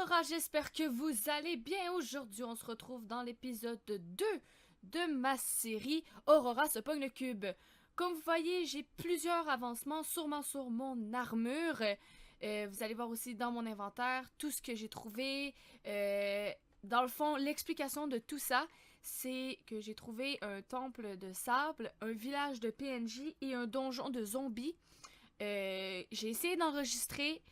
Aurora, j'espère que vous allez bien. Aujourd'hui, on se retrouve dans l'épisode 2 de ma série Aurora se pogne le cube. Comme vous voyez, j'ai plusieurs avancements, sûrement sur mon armure. Vous allez voir aussi dans mon inventaire tout ce que j'ai trouvé. Dans le fond, l'explication de tout ça, c'est que j'ai trouvé un temple de sable, un village de PNJ et un donjon de zombies. J'ai essayé d'enregistrer.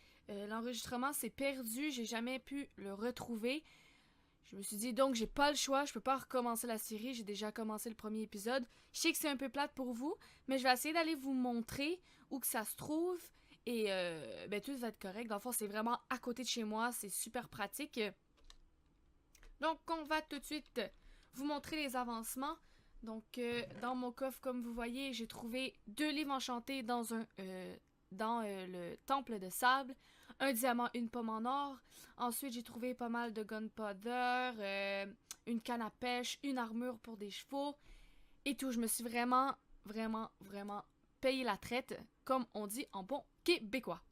L'enregistrement s'est perdu, j'ai jamais pu le retrouver. Je me suis dit donc j'ai pas le choix, je peux pas recommencer la série, j'ai déjà commencé le premier épisode. Je sais que c'est un peu plate pour vous, mais je vais essayer d'aller vous montrer où que ça se trouve et tout va être correct. Dans le fond, c'est vraiment à côté de chez moi, c'est super pratique. Donc on va tout de suite vous montrer les avancements. Donc dans mon coffre, comme vous voyez, j'ai trouvé 2 livres enchantés dans le temple de sable, un diamant, une pomme en or. Ensuite, j'ai trouvé pas mal de gunpowder, une canne à pêche, une armure pour des chevaux et tout. Je me suis vraiment payé la traite, comme on dit en bon québécois.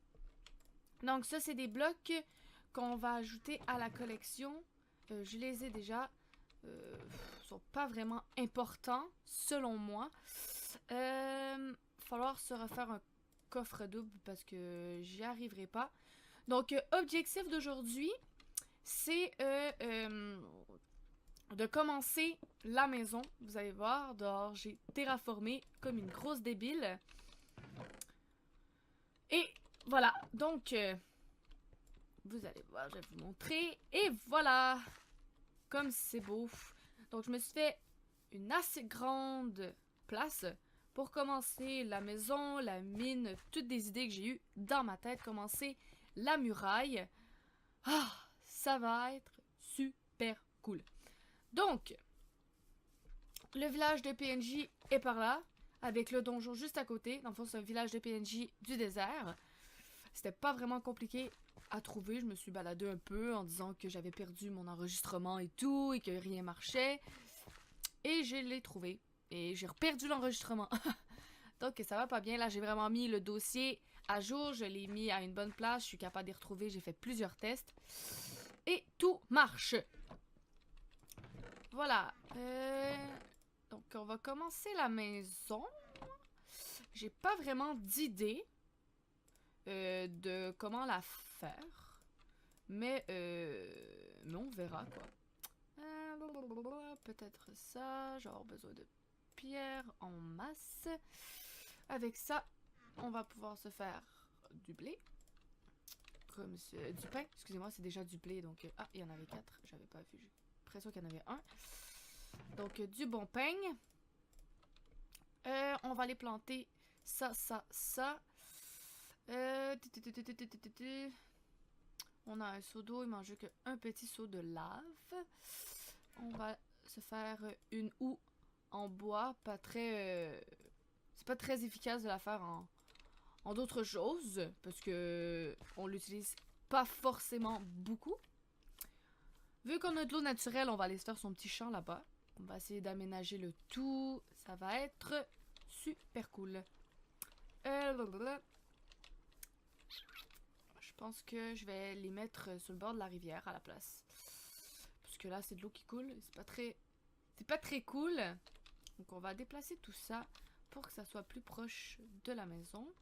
Donc ça, c'est des blocs qu'on va ajouter à la collection. Je les ai déjà. Sont pas vraiment importants, selon moi. Falloir se refaire un coffre double parce que j'y arriverai pas. Donc, objectif d'aujourd'hui, c'est de commencer la maison. Vous allez voir, dehors, j'ai terraformé comme une grosse débile. Et voilà, donc, vous allez voir, je vais vous montrer. Et voilà, comme c'est beau. Donc, je me suis fait une assez grande place pour commencer la maison, la mine, toutes des idées que j'ai eues dans ma tête. Commencer la muraille. Ah, ça va être super cool. Donc, le village de PNJ est par là, avec le donjon juste à côté. Dans le fond, c'est un village de PNJ du désert. C'était pas vraiment compliqué à trouver. Je me suis baladée un peu en disant que j'avais perdu mon enregistrement et tout, et que rien marchait. Et je l'ai trouvé. Et j'ai perdu l'enregistrement. Donc ça va pas bien. Là, j'ai vraiment mis le dossier à jour. Je l'ai mis à une bonne place. Je suis capable d'y retrouver. J'ai fait plusieurs tests. Et tout marche. Voilà. Donc on va commencer la maison. J'ai pas vraiment d'idée de comment la faire. Mais on verra quoi. Peut-être ça. Genre besoin de pierre en masse. Avec ça, on va pouvoir se faire du blé. Comme du pain. Excusez-moi, c'est déjà du blé. Donc, ah, il y en avait 4. J'avais pas vu. J'ai l'impression qu'il y en avait un. Donc, du bon pain. On va les planter. Ça. On a un seau d'eau. Il manque qu'un petit seau de lave. On va se faire une houe en bois. Pas très... c'est pas très efficace de la faire en d'autres choses. Parce que on l'utilise pas forcément beaucoup. Vu qu'on a de l'eau naturelle, on va aller se faire son petit champ là-bas. On va essayer d'aménager le tout. Ça va être super cool. Je pense que je vais les mettre sur le bord de la rivière à la place. Parce que là, c'est de l'eau qui coule. C'est pas très cool. Donc, on va déplacer tout ça pour que ça soit plus proche de la maison.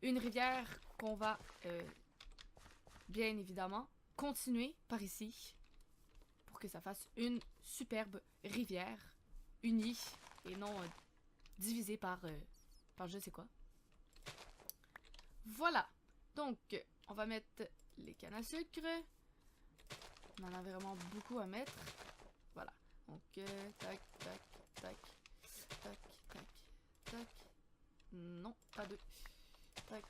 Une rivière qu'on va, bien évidemment, continuer par ici. Pour que ça fasse une superbe rivière unie et non divisée par je sais quoi. Voilà. Donc, on va mettre les cannes à sucre. On en a vraiment beaucoup à mettre. Voilà. Donc, tac. Non, pas deux. Tac.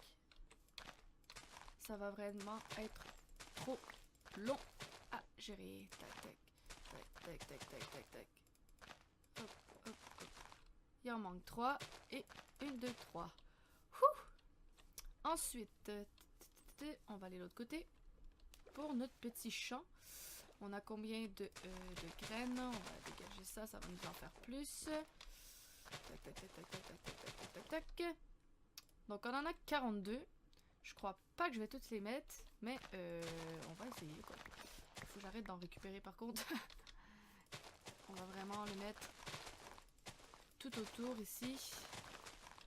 Ça va vraiment être trop long à gérer. Tac. Hop. Il en manque 3. Et 1, 2, 3. Ensuite, on va aller de l'autre côté. Pour notre petit champ, on a combien de graines? On va dégager ça, ça va nous en faire plus. Tac. Donc on en a 42. Je crois pas que je vais toutes les mettre, mais on va essayer quoi. Il faut que j'arrête d'en récupérer par contre. On va vraiment les mettre tout autour ici.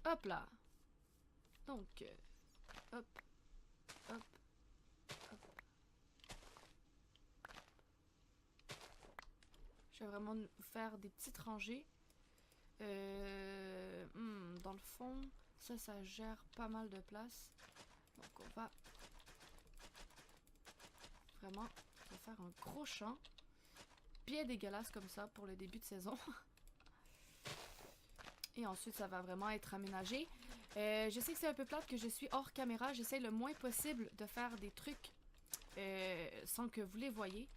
Hop là. Donc, hop, hop, hop. Je vais vraiment faire des petites rangées. Dans le fond, ça gère pas mal de place. Donc on va vraiment faire un gros champ. Bien dégueulasse comme ça pour le début de saison. Et ensuite ça va vraiment être aménagé. Je sais que c'est un peu plate que je suis hors caméra. J'essaie le moins possible de faire des trucs sans que vous les voyez.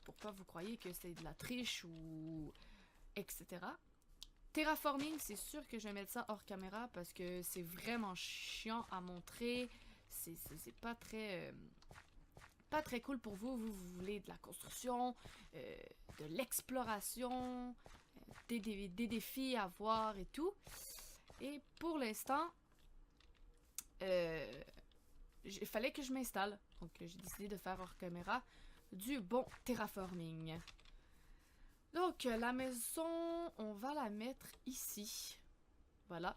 Pour pas vous croyez que c'est de la triche ou etc. Terraforming, c'est sûr que je vais mettre ça hors caméra parce que c'est vraiment chiant à montrer. C'est pas très cool pour vous. Vous voulez de la construction, de l'exploration, des défis à voir et tout. Et pour l'instant, il fallait que je m'installe. Donc j'ai décidé de faire hors caméra du bon terraforming. Donc la maison, on va la mettre ici. Voilà.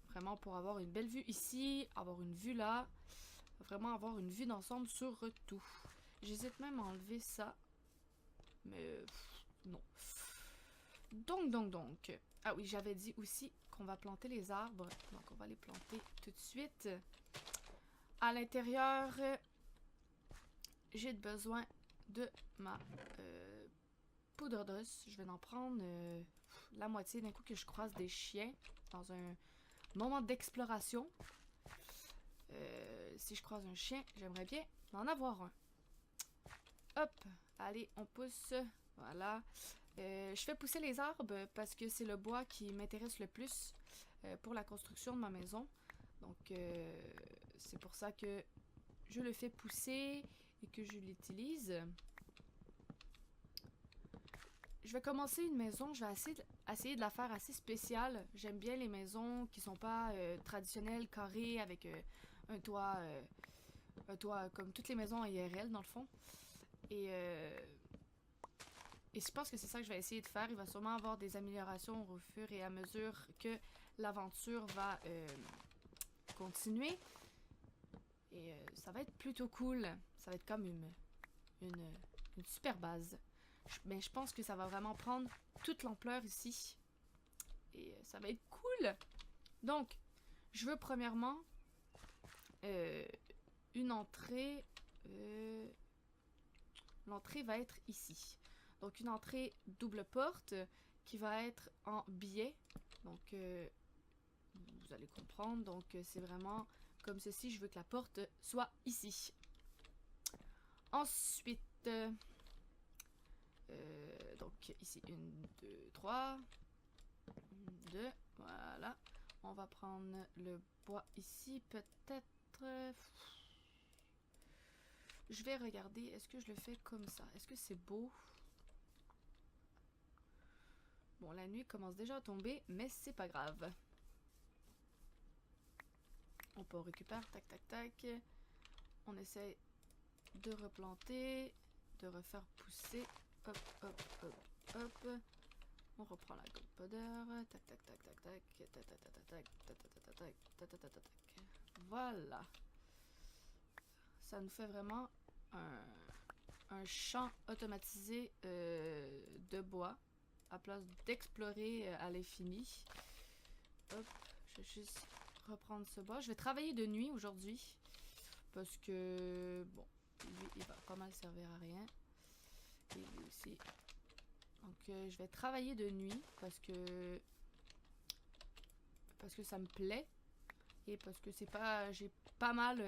Vraiment pour avoir une belle vue ici, avoir une vue là. Vraiment avoir une vue d'ensemble sur tout. J'hésite même à enlever ça. Mais non. Donc. Ah oui, j'avais dit aussi qu'on va planter les arbres. Donc on va les planter tout de suite. À l'intérieur, j'ai besoin de ma poudre d'os. Je vais en prendre la moitié d'un coup que je croise des chiens dans un moment d'exploration. Si je croise un chien, j'aimerais bien en avoir un. Hop, allez, on pousse. Voilà. Je fais pousser les arbres parce que c'est le bois qui m'intéresse le plus pour la construction de ma maison. Donc, c'est pour ça que je le fais pousser et que je l'utilise. Je vais commencer une maison. Je vais essayer de la faire assez spéciale. J'aime bien les maisons qui sont pas traditionnelles, carrées, avec un toit comme toutes les maisons IRL dans le fond. Et je pense que c'est ça que je vais essayer de faire. Il va sûrement avoir des améliorations au fur et à mesure que l'aventure va continuer. Et ça va être plutôt cool. Ça va être comme une super base. Mais je pense que ça va vraiment prendre toute l'ampleur ici. Et ça va être cool. Donc, je veux premièrement une entrée. L'entrée va être ici. Donc, une entrée double porte qui va être en biais. Donc, vous allez comprendre. Donc, c'est vraiment comme ceci. Je veux que la porte soit ici. Ensuite, donc ici, 1, 2, 3. 1, 2, voilà. On va prendre le bois ici. Peut-être... Je vais regarder. Est-ce que je le fais comme ça? Est-ce que c'est beau? Bon, la nuit commence déjà à tomber, mais c'est pas grave. On peut récupérer, tac, tac, tac. On essaie de replanter, de refaire pousser. Hop, hop, hop, hop. On reprend la gunpowder. Tac, tac, tac, tac, tac. Tac, tac, tac, tac, tac, tac, tac, tac, tac, tac, tac. Voilà. Ça nous fait vraiment un champ automatisé de bois à place d'explorer à l'infini. Hop, je vais juste reprendre ce bois. Je vais travailler de nuit aujourd'hui parce que bon, lui il va pas mal servir à rien. Et lui aussi. Donc je vais travailler de nuit parce que ça me plaît et parce que c'est pas, j'ai pas mal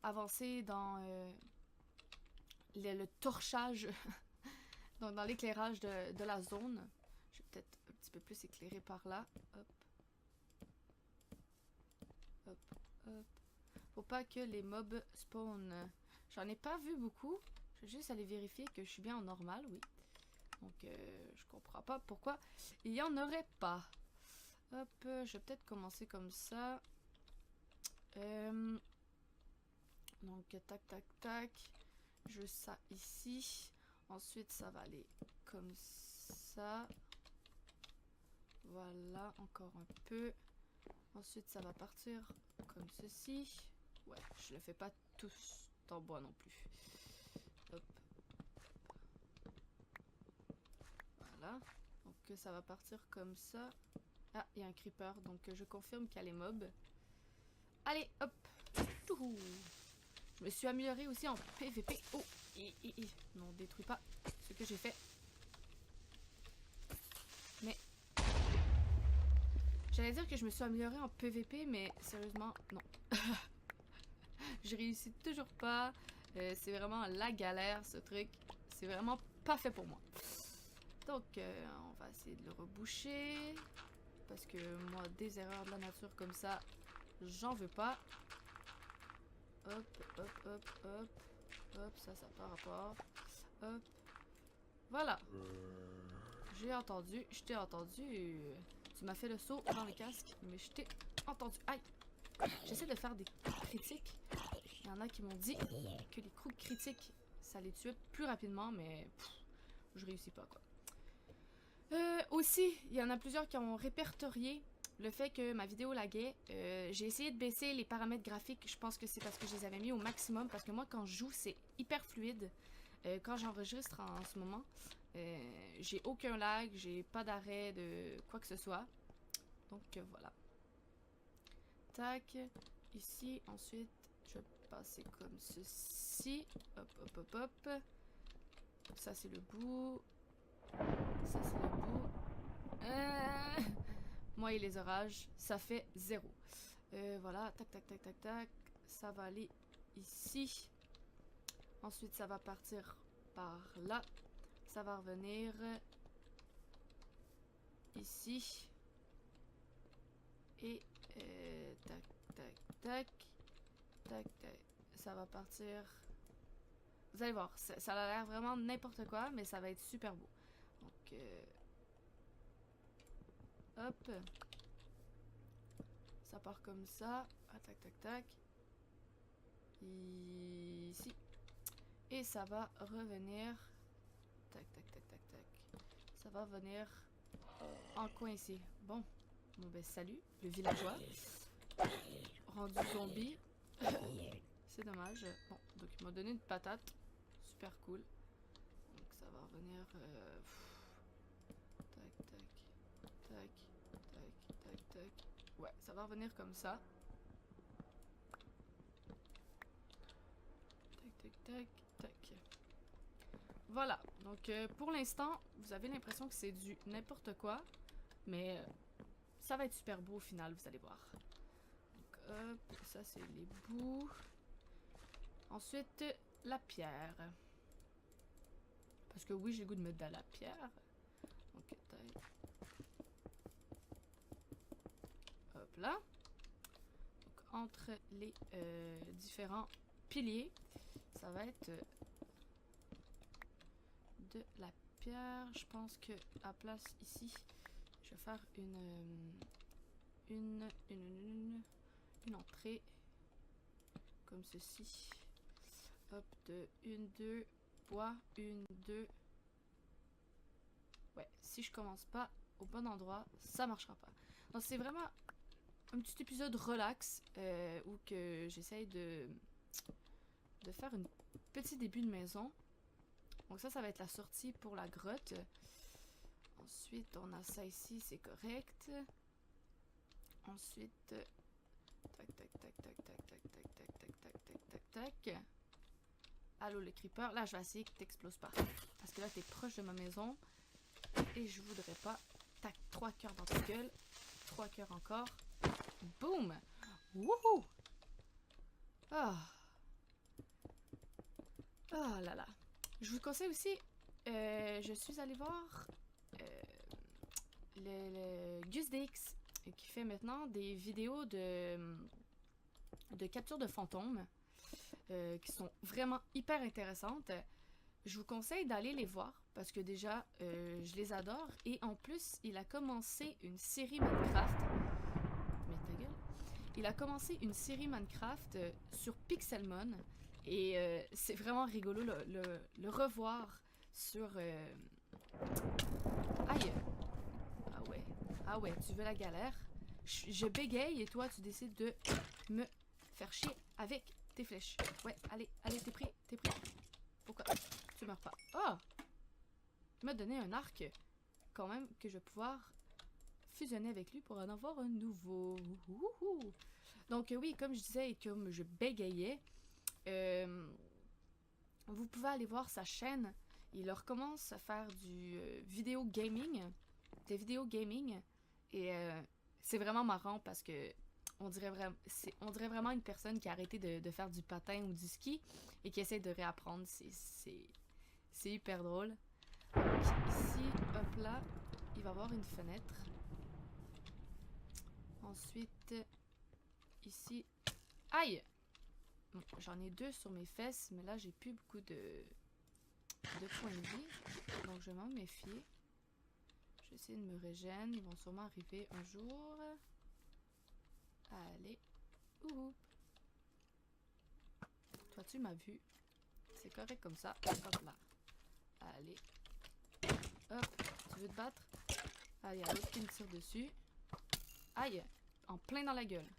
avancé dans le torchage, donc dans l'éclairage de la zone. Je vais peut-être un petit peu plus éclairer par là. Hop. Hop, hop. Faut pas que les mobs spawnent. J'en ai pas vu beaucoup. Je vais juste aller vérifier que je suis bien en normal, oui. Donc, je comprends pas pourquoi il y en aurait pas. Hop, je vais peut-être commencer comme ça. Donc, tac, tac, tac. Juste ça ici. Ensuite, ça va aller comme ça. Voilà, encore un peu. Ensuite, ça va partir comme ceci. Ouais, je le fais pas tous en bois non plus. Hop. Voilà. Donc, ça va partir comme ça. Ah, il y a un creeper. Donc, je confirme qu'il y a les mobs. Allez, hop. Touhou. Je me suis améliorée aussi en PVP. Oh, non, détruis pas ce que j'ai fait. Mais j'allais dire que je me suis améliorée en PVP, mais sérieusement, non. Je réussis toujours pas. C'est vraiment la galère, ce truc. C'est vraiment pas fait pour moi. Donc, on va essayer de le reboucher. Parce que moi, des erreurs de la nature comme ça, j'en veux pas. Hop, hop, hop, hop. Hop, ça par rapport. Hop. Voilà. J'ai entendu, je t'ai entendu. Tu m'as fait le saut dans le casque, mais je t'ai entendu. Aïe! J'essaie de faire des coups critiques. Il y en a qui m'ont dit que les coups critiques, ça les tuait plus rapidement, mais je réussis pas, quoi. Aussi, il y en a plusieurs qui ont répertorié le fait que ma vidéo laguait. J'ai essayé de baisser les paramètres graphiques. Je pense que c'est parce que je les avais mis au maximum. Parce que moi, quand je joue, c'est hyper fluide. Quand j'enregistre en ce moment, j'ai aucun lag, j'ai pas d'arrêt de quoi que ce soit. Donc voilà. Tac. Ici, ensuite, je vais passer comme ceci. Hop, hop, hop, hop. Ça, c'est le bout. Ça, c'est le bout. Moi et les orages, ça fait 0. Voilà, tac, tac, tac, tac, tac. Ça va aller ici. Ensuite, ça va partir par là. Ça va revenir ici. Et tac, tac, tac. Tac, tac. Ça va partir. Vous allez voir, ça a l'air vraiment n'importe quoi, mais ça va être super beau. Donc, hop. Ça part comme ça. Ah, tac, tac, tac. Ici. Et ça va revenir. Tac, tac, tac, tac, tac. Ça va venir en coin ici. Bon. Bon, ben, salut, le villageois. Rendu zombie. C'est dommage. Bon, donc il m'a donné une patate. Super cool. Donc ça va revenir. Tac, tac, tac, tac, tac, tac. Ouais, ça va revenir comme ça. Tac, tac, tac, tac. Voilà. Donc pour l'instant, vous avez l'impression que c'est du n'importe quoi. Mais ça va être super beau au final, vous allez voir. Donc hop, ça c'est les bouts. Ensuite, la pierre. Parce que oui, j'ai le goût de mettre de la pierre. Ok, tac. Hop là. Donc, entre les différents piliers, ça va être de la pierre. Je pense que à place ici, je vais faire une entrée comme ceci. Hop, de 1, 2, bois, 1, 2. Ouais, si je commence pas au bon endroit, ça marchera pas. Donc c'est vraiment un petit épisode relax où que j'essaye de faire un petit début de maison. Donc ça va être la sortie pour la grotte. Ensuite, on a ça ici, c'est correct. Ensuite, tac, tac, tac, tac, tac, tac, tac, tac, tac, tac, tac, tac, tac. Allô le creeper, là je vais essayer que t'exploses pas. Parce que là t'es proche de ma maison. Et je voudrais pas. Tac, 3 cœurs dans ta gueule. 3 cœurs encore. Boum! Wouhou! Ah! Oh là là. Je vous conseille aussi, je suis allée voir le GusDX qui fait maintenant des vidéos de capture de fantômes qui sont vraiment hyper intéressantes. Je vous conseille d'aller les voir parce que déjà, je les adore. Et en plus, il a commencé une série Minecraft. Mais ta gueule. il a commencé une série Minecraft sur Pixelmon. Et c'est vraiment rigolo le revoir sur... Aïe! Ah ouais, tu veux la galère? Je bégaye et toi, tu décides de me faire chier avec tes flèches. Ouais, allez, t'es pris. Pourquoi? Tu meurs pas. Oh! Il m'a donné un arc, quand même, que je vais pouvoir fusionner avec lui pour en avoir un nouveau. Ouhou. Donc oui, comme je disais et comme je bégayais, vous pouvez aller voir sa chaîne. Il recommence à faire du vidéo gaming, des vidéos gaming, et c'est vraiment marrant parce que on dirait vraiment une personne qui a arrêté de faire du patin ou du ski et qui essaie de réapprendre. C'est hyper drôle. Donc ici, hop là, il va y avoir une fenêtre. Ensuite, ici, aïe! Bon, j'en ai 2 sur mes fesses, mais là j'ai plus beaucoup de points de vie, donc je vais m'en méfier. Je vais essayer de me régénérer, ils vont sûrement arriver un jour. Allez, ouh. Toi tu m'as vu, c'est correct comme ça, hop là. Allez, hop, tu veux te battre? Allez, il y a l'autre qui me tire dessus. Aïe, en plein dans la gueule.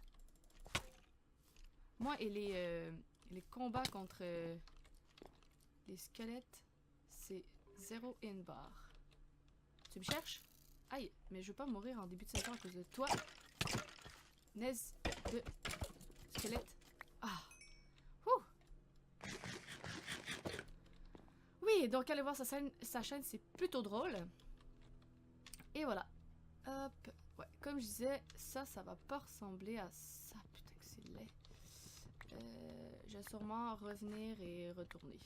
Moi et les combats contre les squelettes, c'est 0 in bar. Tu me cherches? Aïe, mais je veux pas mourir en début de saison à cause de toi. Naise de squelette. Ah! Ouh! Oui, donc allez voir sa chaîne, c'est plutôt drôle. Et voilà. Hop. Ouais, comme je disais, ça va pas ressembler à ça. Putain que c'est laid. Je vais sûrement revenir et retourner.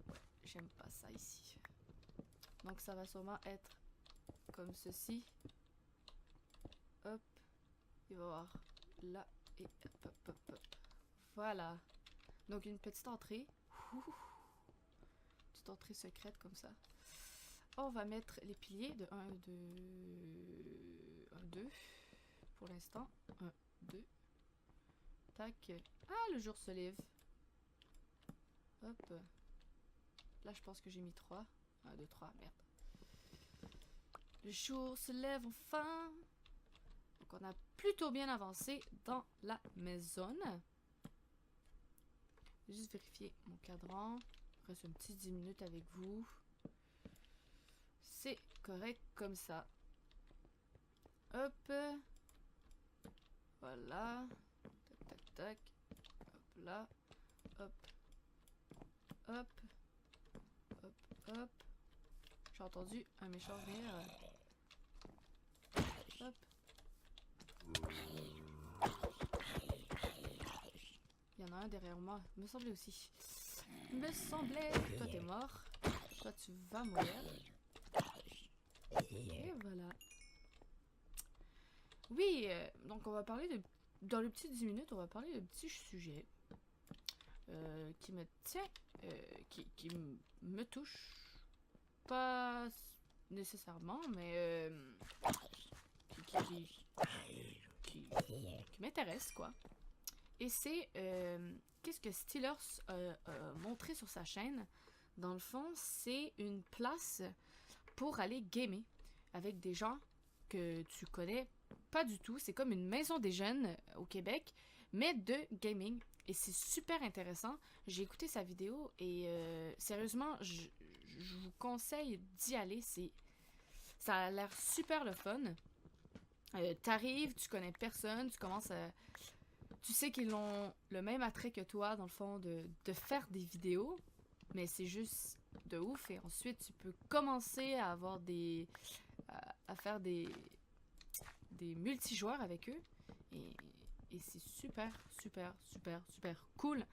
Ouais, j'aime pas ça ici. Donc ça va sûrement être comme ceci. Hop. Il va y avoir là et hop. Voilà. Donc une petite entrée. Ouh. Petite entrée secrète comme ça. On va mettre les piliers de 1, 2 pour l'instant. 1, 2. Tac. Ah, le jour se lève. Hop. Là, je pense que j'ai mis 3. 1, 2, 3. Merde. Le jour se lève enfin. Donc, on a plutôt bien avancé dans la maison. Je vais juste vérifier mon cadran. Il reste un petit 10 minutes avec vous. C'est correct comme ça. Hop. Voilà. Tac. Hop là. Hop. J'ai entendu un méchant venir. Hop. Il y en a un derrière moi. Me semblait aussi. Toi t'es mort. Toi tu vas mourir. Et voilà. Oui, donc on va parler de... Dans les petites 10 minutes, on va parler de petits sujets qui me tient, qui me touchent. Pas nécessairement, mais qui m'intéresse, quoi. Et c'est qu'est-ce que Steelers a montré sur sa chaîne. Dans le fond, c'est une place pour aller gamer avec des gens que tu connais pas du tout. C'est comme une maison des jeunes au Québec, mais de gaming. Et c'est super intéressant. J'ai écouté sa vidéo et sérieusement, je vous conseille d'y aller. Ça a l'air super le fun. T'arrives, tu connais personne, tu commences à... Tu sais qu'ils ont le même attrait que toi, dans le fond, de faire des vidéos. Mais c'est juste de ouf. Et ensuite, tu peux commencer à avoir à faire des multijoueurs avec eux. Et c'est super cool.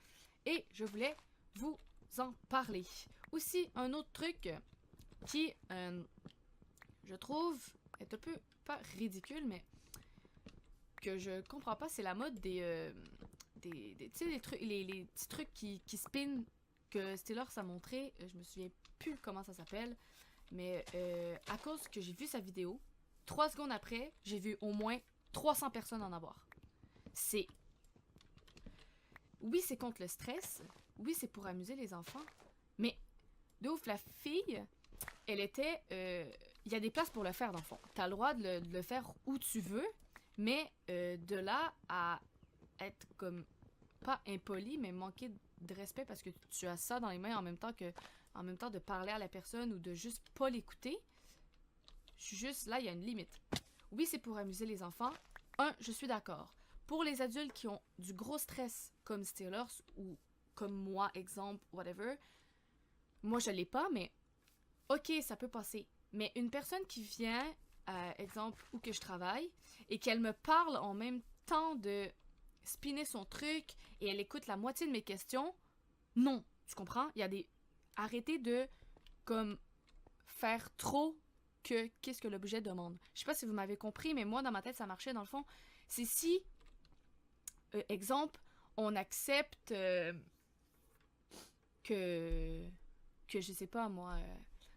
Et je voulais vous en parler. Aussi, un autre truc qui, je trouve, est un peu, pas ridicule, mais que je comprends pas, c'est la mode tu sais, les petits trucs qui spin que Steelers a montré. Je me souviens plus comment ça s'appelle. Mais à cause que j'ai vu sa vidéo, 3 secondes après, j'ai vu au moins 300 personnes en avoir. c'est... Oui, c'est contre le stress. Oui, c'est pour amuser les enfants. Mais, de ouf, la fille, elle était... Il y a des places pour le faire, dans le fond. T'as le droit de le faire où tu veux, mais de là à être comme... Pas impoli, mais manquer de respect parce que tu as ça dans les mains en même temps de parler à la personne ou de juste pas l'écouter. Je suis juste... Là, il y a une limite. Oui, c'est pour amuser les enfants. Je suis d'accord. Pour les adultes qui ont du gros stress, comme Steelers ou comme moi, exemple, whatever, moi, je l'ai pas, mais ok, ça peut passer. Mais une personne qui vient, exemple, où que je travaille, et qu'elle me parle en même temps de spinner son truc, et elle écoute la moitié de mes questions, non, tu comprends? Il y a des... Arrêtez de, comme, faire trop que qu'est-ce que l'objet demande. Je sais pas si vous m'avez compris, mais moi, dans ma tête, ça marchait, dans le fond. C'est si, exemple, on accepte que je sais pas, moi,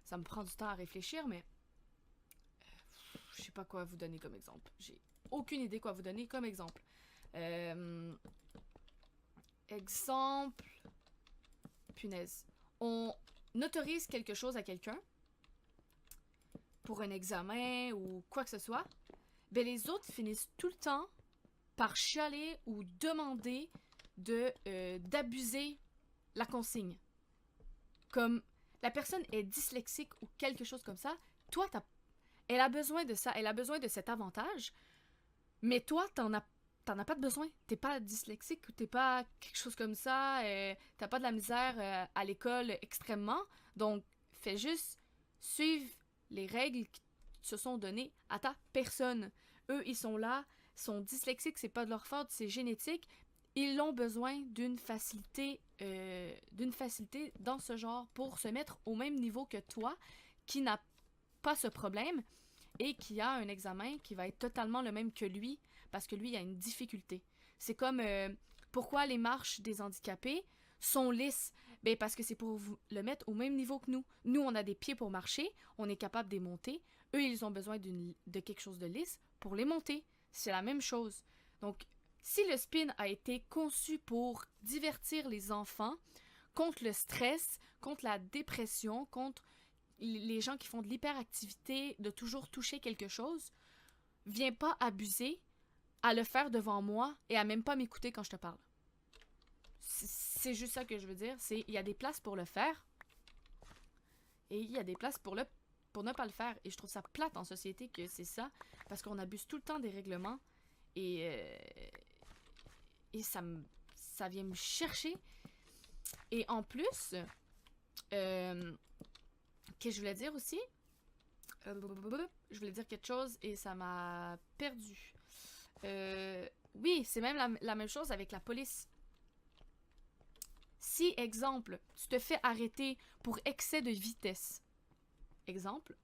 ça me prend du temps à réfléchir, mais je sais pas quoi vous donner comme exemple. J'ai aucune idée quoi vous donner comme exemple. Exemple, punaise. On autorise quelque chose à quelqu'un pour un examen ou quoi que ce soit, ben les autres finissent tout le temps par chialer ou demander d'abuser la consigne. Comme la personne est dyslexique ou quelque chose comme ça, toi, elle a besoin de ça, elle a besoin de cet avantage, mais toi, t'en as pas de besoin. T'es pas dyslexique ou t'es pas quelque chose comme ça, t'as pas de la misère à l'école extrêmement, donc fais juste suivre les règles qui se sont données à ta personne. Eux, ils sont là, sont dyslexiques, c'est pas de leur faute, c'est génétique. Ils ont besoin d'une facilité dans ce genre pour se mettre au même niveau que toi, qui n'a pas ce problème et qui a un examen qui va être totalement le même que lui, parce que lui, il a une difficulté. C'est comme pourquoi les marches des handicapés sont lisses. Ben parce que c'est pour le mettre au même niveau que nous. Nous, on a des pieds pour marcher, on est capable de les monter. Eux, ils ont besoin de quelque chose de lisse pour les monter. C'est la même chose. Donc, si le spin a été conçu pour divertir les enfants contre le stress, contre la dépression, contre les gens qui font de l'hyperactivité, de toujours toucher quelque chose, viens pas abuser à le faire devant moi et à même pas m'écouter quand je te parle. C'est juste ça que je veux dire. Il y a des places pour le faire et il y a des places pour ne pas le faire. Et je trouve ça plate en société que c'est ça, parce qu'on abuse tout le temps des règlements et ça vient me chercher. Et en plus, qu'est-ce que je voulais dire aussi? Je voulais dire quelque chose et ça m'a perdu. Oui, c'est même la même chose avec la police. Si, exemple, tu te fais arrêter pour excès de vitesse, exemple,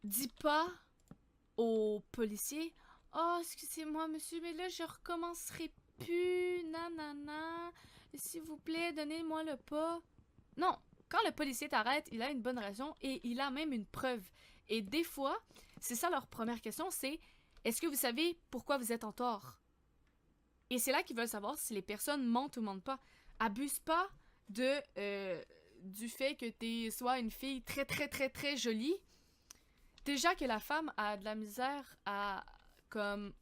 dis pas au policier: oh, excusez-moi, monsieur, mais là, je recommencerai plus, nanana, s'il vous plaît, donnez-moi le pas. Non, quand le policier t'arrête, il a une bonne raison et il a même une preuve. Et des fois, c'est ça leur première question, c'est: est-ce que vous savez pourquoi vous êtes en tort? Et c'est là qu'ils veulent savoir si les personnes mentent ou mentent pas. Abuse pas du fait que t'es soit une fille très très très très jolie. Déjà que la femme a de la misère à comme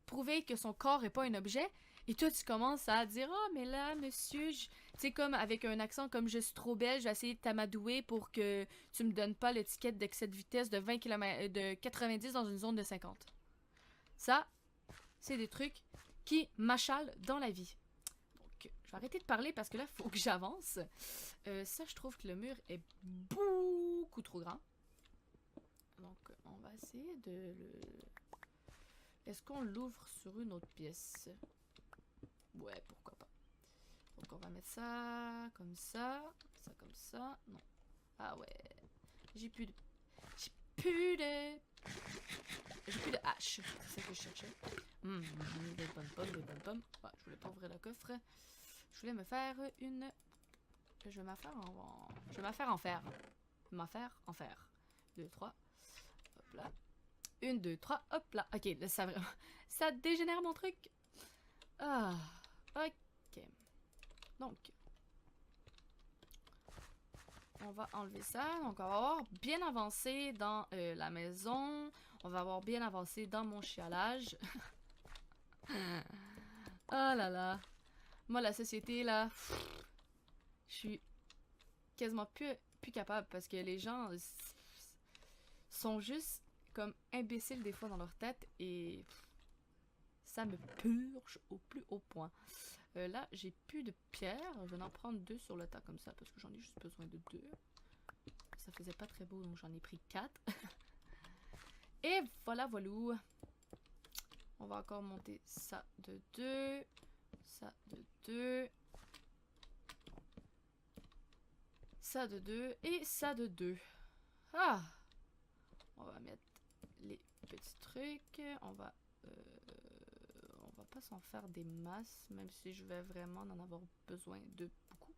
prouver que son corps est pas un objet, et toi tu commences à dire: oh mais là monsieur, tu sais, comme avec un accent comme je suis trop belle, je vais essayer de t'amadouer pour que tu me donnes pas l'étiquette d'excès de vitesse de 20 km, de 90 dans une zone de 50. Ça, c'est des trucs qui m'achalent dans la vie. Donc, je vais arrêter de parler parce que là, il faut que j'avance. Ça, je trouve que le mur est beaucoup trop grand. Donc, on va essayer de le... Est-ce qu'on l'ouvre sur une autre pièce? Ouais, pourquoi pas. Donc, on va mettre ça comme ça. Ça comme ça. Non. Ah ouais. J'ai plus de hache. C'est ça que je cherchais. Des bonnes pommes, des bonnes pommes. Ouais, je voulais pas ouvrir le coffre. Je voulais me faire une... Je vais m'affaire en fer. M'affaire en fer. 2, 3. Hop là. 1, 2, 3, hop là. Ok, là, ça vraiment... Ça dégénère mon truc. Ah, ok. Donc, on va enlever ça. Donc, on va avoir bien avancé dans la maison. On va avoir bien avancé dans mon chialage. Oh là là. Moi, la société, là, je suis quasiment plus capable parce que les gens sont juste comme imbéciles des fois dans leur tête et ça me purge au plus haut point. Là, j'ai plus de pierres. Je vais en prendre 2 sur le tas comme ça parce que j'en ai juste besoin de 2. Ça faisait pas très beau donc j'en ai pris 4. Et voilà, voilou. On va encore monter ça de 2. Ça de 2. Ça de 2 et ça de 2. Ah! On va mettre les petits trucs. On va pas s'en faire des masses, même si je vais vraiment en avoir besoin de beaucoup.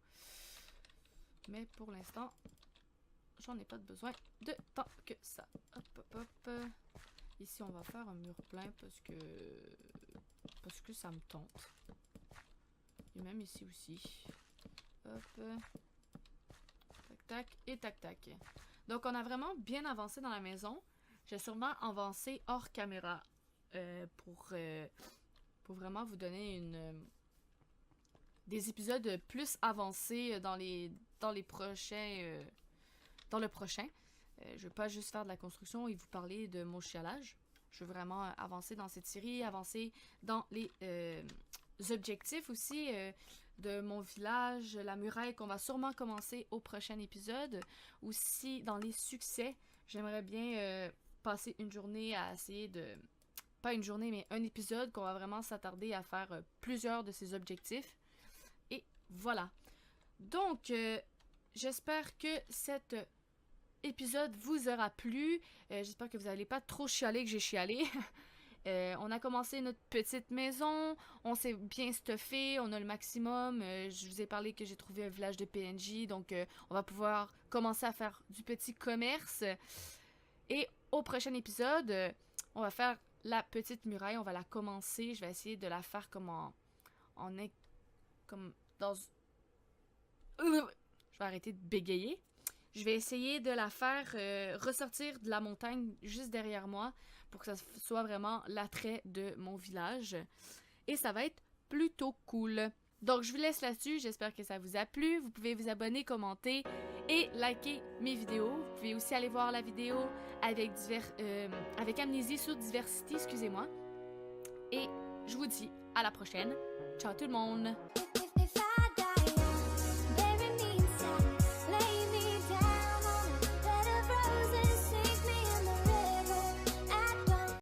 Mais pour l'instant, j'en ai pas de besoin de tant que ça. Hop, hop, hop. Ici, on va faire un mur plein parce que ça me tente. Et même ici aussi. Hop. Tac, tac et tac, tac. Donc, on a vraiment bien avancé dans la maison. J'ai sûrement avancé hors caméra pour vraiment vous donner des épisodes plus avancés dans le prochain. Je veux pas juste faire de la construction et vous parler de mon chialage. Je veux vraiment avancer dans cette série, avancer dans les objectifs aussi de mon village, la muraille qu'on va sûrement commencer au prochain épisode. Aussi, dans les succès, j'aimerais bien passer une journée à essayer de... Pas une journée, mais un épisode qu'on va vraiment s'attarder à faire plusieurs de ces objectifs. Et voilà. Donc, j'espère que cet épisode vous aura plu. J'espère que vous n'allez pas trop chialer que j'ai chialé. On a commencé notre petite maison, on s'est bien stuffé, on a le maximum. Je vous ai parlé que j'ai trouvé un village de PNJ, donc on va pouvoir commencer à faire du petit commerce. Et au prochain épisode, on va faire la petite muraille, on va la commencer. Je vais essayer de la faire comme comme dans... Je vais arrêter de bégayer. Je vais essayer de la faire ressortir de la montagne juste derrière moi pour que ça soit vraiment l'attrait de mon village. Et ça va être plutôt cool. Donc, je vous laisse là-dessus. J'espère que ça vous a plu. Vous pouvez vous abonner, commenter et liker mes vidéos. Vous pouvez aussi aller voir la vidéo avec Amnésie sur Diversity, excusez-moi. Et je vous dis à la prochaine. Ciao tout le monde!